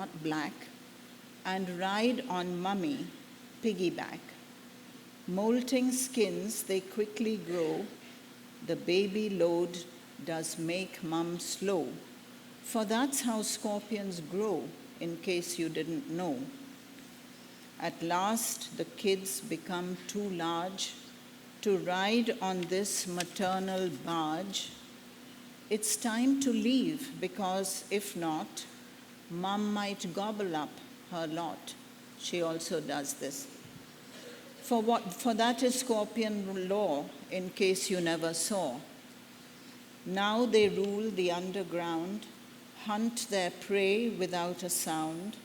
not black, and ride on mummy, piggyback. Molting skins, they quickly grow. The baby load does make mum slow. For that's how scorpions grow, in case you didn't know. At last, the kids become too large to ride on this maternal barge. It's time to leave, because if not, mum might gobble up her lot. She also does this. For that is scorpion law, in case you never saw. Now they rule the underground, hunt their prey without a sound,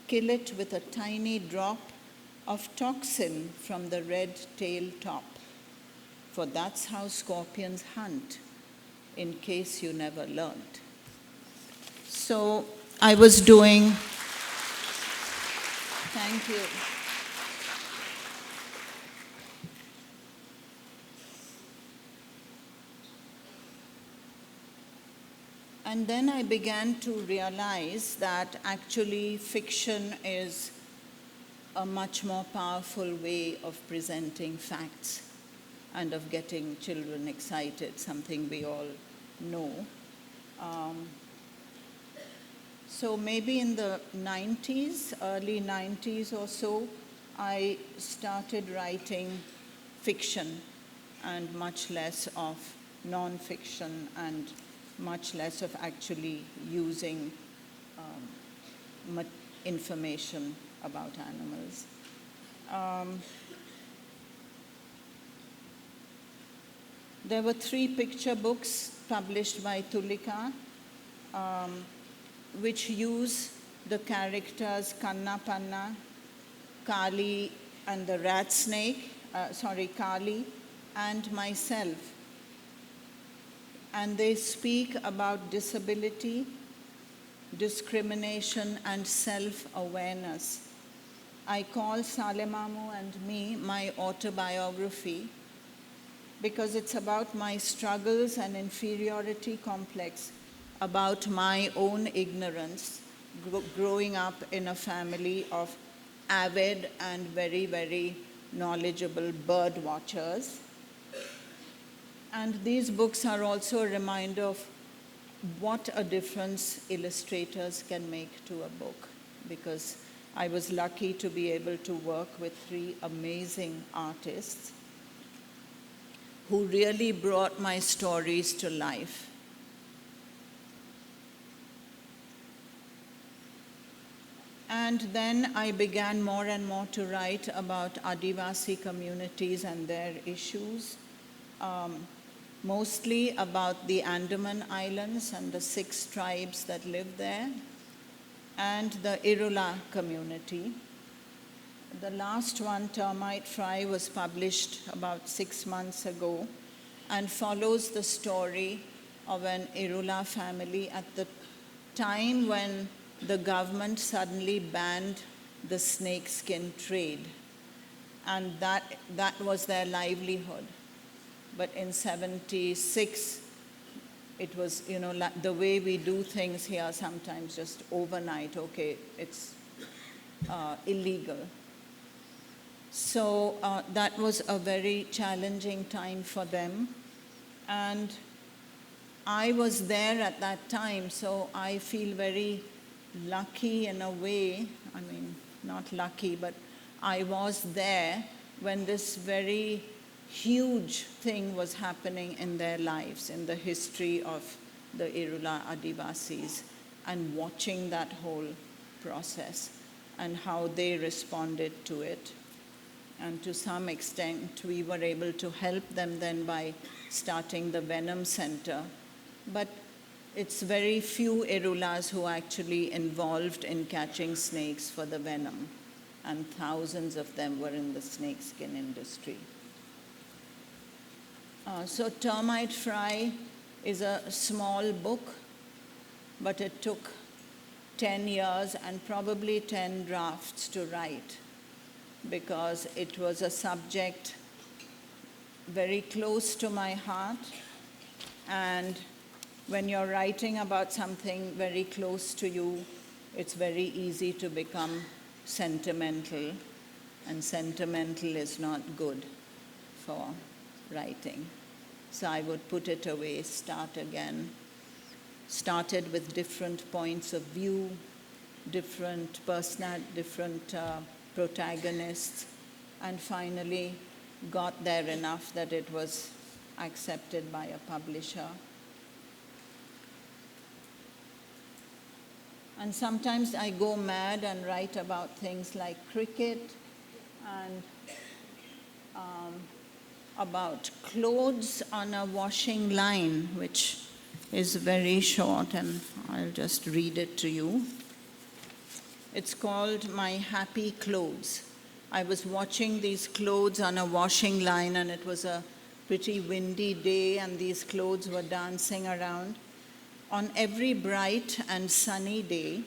kill it with a tiny drop of toxin from the red tail top. For that's how scorpions hunt, in case you never learned. So I was doing, thank you. And then I began to realize that actually fiction is a much more powerful way of presenting facts and of getting children excited, something we all know. So maybe in the 90s, early 90s or so, I started writing fiction and much less of non-fiction and much less of actually using information about animals. There were 3 picture books published by Tulika, which use the characters Kanna Panna, Kali and the rat snake, Kali, and myself. And they speak about disability, discrimination, and self-awareness. I call Salemamu and Me my autobiography because it's about my struggles and inferiority complex, about my own ignorance, growing up in a family of avid and very, very knowledgeable bird watchers. And these books are also a reminder of what a difference illustrators can make to a book, because I was lucky to be able to work with 3 amazing artists who really brought my stories to life. And then I began more and more to write about Adivasi communities and their issues. Mostly about the Andaman Islands and the 6 tribes that live there, and the Irula community. The last one, Termite Fry, was published about 6 months ago and follows the story of an Irula family at the time when the government suddenly banned the snakeskin trade, and that was their livelihood. But in 76, it was, the way we do things here sometimes just overnight, okay, it's illegal. So that was a very challenging time for them. And I was there at that time, so I feel very lucky in a way. I mean, not lucky, but I was there when this very huge thing was happening in their lives, in the history of the Irula Adivasis, and watching that whole process and how they responded to it. And to some extent, we were able to help them then by starting the Venom Center. But it's very few Irulas who are actually involved in catching snakes for the venom, and thousands of them were in the snakeskin industry. So Termite Fry is a small book, but it took 10 years and probably 10 drafts to write, because it was a subject very close to my heart. And when you're writing about something very close to you, it's very easy to become sentimental, and sentimental is not good for writing. So I would put it away, start again. Started with different points of view, different protagonists, and finally got there enough that it was accepted by a publisher. And sometimes I go mad and write about things like cricket and about clothes on a washing line, which is very short, and I'll just read it to you. It's called My Happy Clothes. I was watching these clothes on a washing line, and it was a pretty windy day, and these clothes were dancing around. On every bright and sunny day,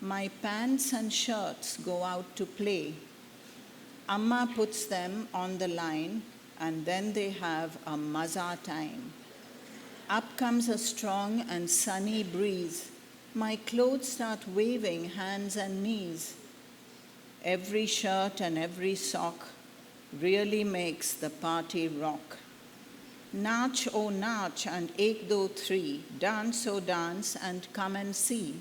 my pants and shirts go out to play. Amma puts them on the line, and then they have a maza time. Up comes a strong and sunny breeze. My clothes start waving hands and knees. Every shirt and every sock really makes the party rock. Nach, oh nach, and ek do three, dance, oh dance, and come and see.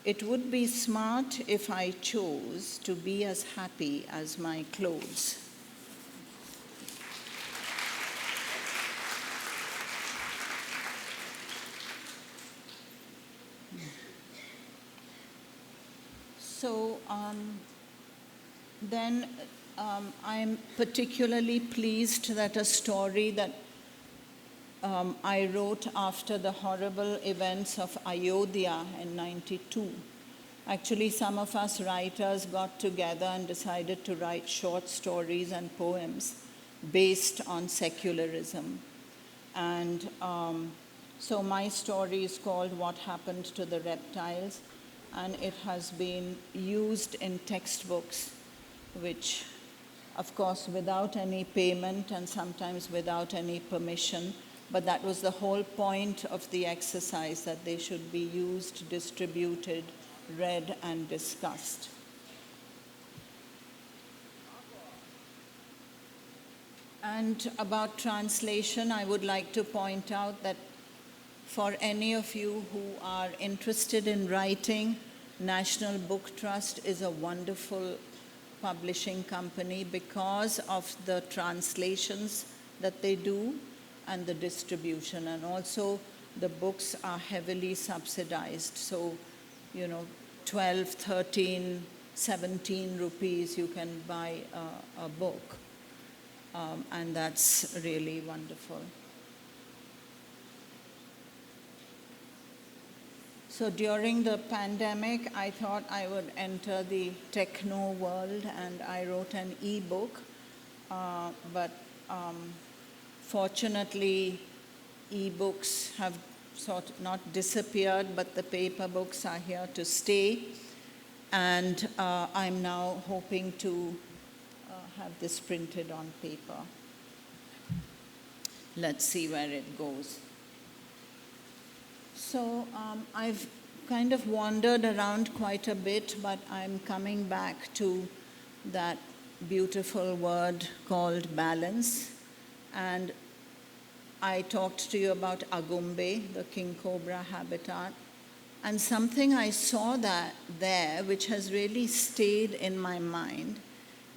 It would be smart if I chose to be as happy as my clothes. So then I'm particularly pleased that a story that I wrote after the horrible events of Ayodhya in '92. Actually, some of us writers got together and decided to write short stories and poems based on secularism. And so my story is called What Happened to the Reptiles, and it has been used in textbooks, which, of course, without any payment and sometimes without any permission, but that was the whole point of the exercise, that they should be used, distributed, read, and discussed. And about translation, I would like to point out that for any of you who are interested in writing, National Book Trust is a wonderful publishing company because of the translations that they do and the distribution. And also the books are heavily subsidized. So, 12, 13, 17 rupees you can buy a book. And that's really wonderful. So during the pandemic, I thought I would enter the techno world, and I wrote an e-book. But fortunately, e-books have sort of not disappeared, but the paper books are here to stay. And I'm now hoping to have this printed on paper. Let's see where it goes. So I've kind of wandered around quite a bit, but I'm coming back to that beautiful word called balance. And I talked to you about Agumbe, the king cobra habitat. And something I saw there, which has really stayed in my mind,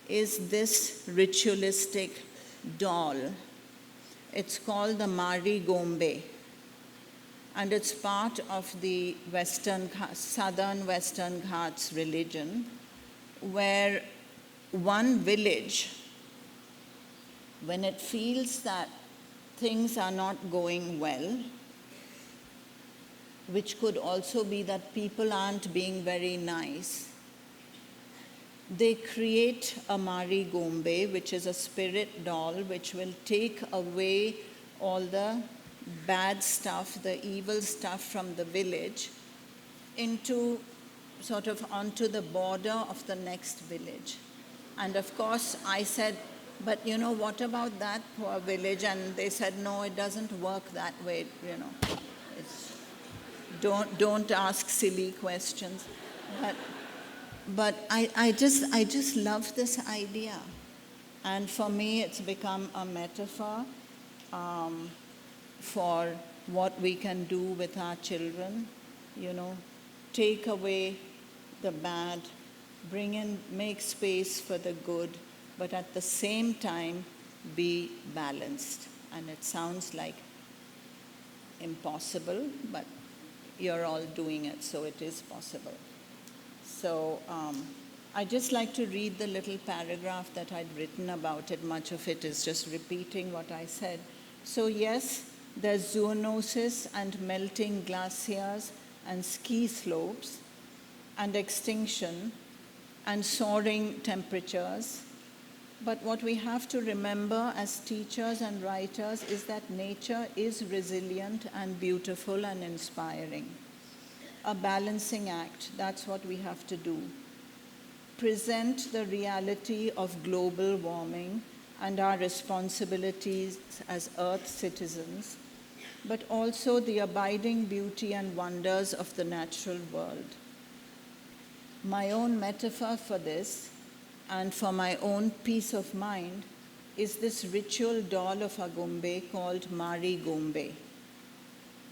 is this ritualistic doll. It's called the Mari Gombe. And it's part of the southern Western Ghats religion, where one village, when it feels that things are not going well, which could also be that people aren't being very nice, they create a Mari Gombe, which is a spirit doll, which will take away all the bad stuff, the evil stuff from the village, onto the border of the next village. And of course, I said, but what about that poor village? And they said, no, it doesn't work that way, Don't ask silly questions. But I just love this idea. And for me, it's become a metaphor for what we can do with our children. Take away the bad, make space for the good, but at the same time, be balanced. And it sounds like impossible, but you're all doing it, so it is possible. So I just like to read the little paragraph that I'd written about it. Much of it is just repeating what I said. So yes, there's zoonosis and melting glaciers and ski slopes and extinction and soaring temperatures. But what we have to remember as teachers and writers is that nature is resilient and beautiful and inspiring. A balancing act, that's what we have to do. Present the reality of global warming and our responsibilities as Earth citizens, but also the abiding beauty and wonders of the natural world. My own metaphor for this, and for my own peace of mind, is this ritual doll of Agumbe called Mari Gombe.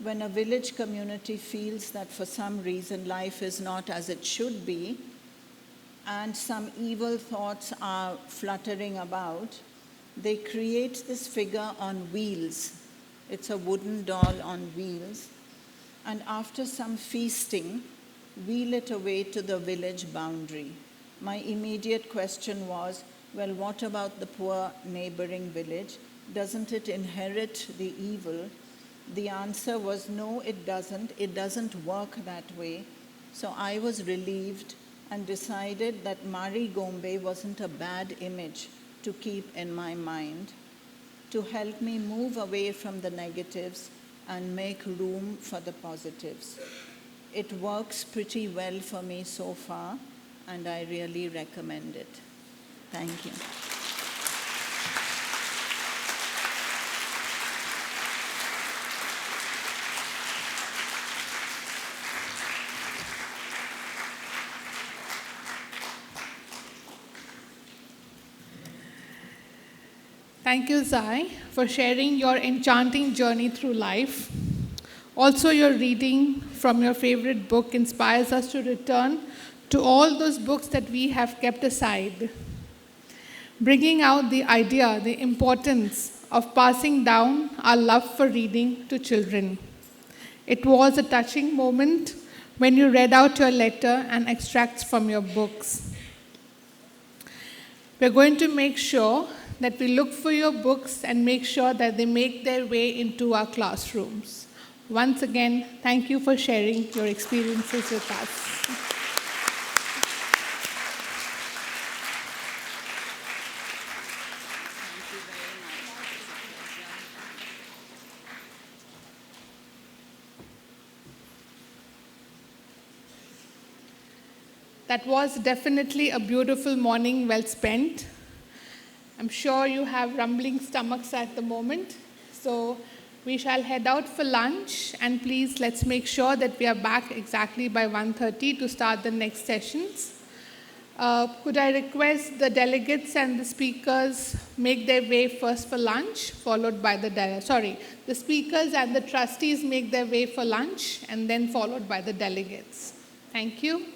When a village community feels that for some reason life is not as it should be, and some evil thoughts are fluttering about, they create this figure on wheels. It's a wooden doll on wheels. And after some feasting, wheel it away to the village boundary. My immediate question was, well, what about the poor neighboring village? Doesn't it inherit the evil? The answer was, no, it doesn't. It doesn't work that way. So I was relieved and decided that Mari Gombe wasn't a bad image to keep in my mind, to help me move away from the negatives and make room for the positives. It works pretty well for me so far, and I really recommend it. Thank you. Thank you, Zai, for sharing your enchanting journey through life. Also, your reading from your favorite book inspires us to return to all those books that we have kept aside, bringing out the idea, the importance of passing down our love for reading to children. It was a touching moment when you read out your letter and extracts from your books. We're going to make sure that we look for your books and make sure that they make their way into our classrooms. Once again, thank you for sharing your experiences with us. That was definitely a beautiful morning well spent. I'm sure you have rumbling stomachs at the moment, so we shall head out for lunch, and please let's make sure that we are back exactly by 1:30 to start the next sessions. Could I request the delegates and the speakers make their way first for lunch, followed by the speakers and the trustees make their way for lunch, and then followed by the delegates. Thank you.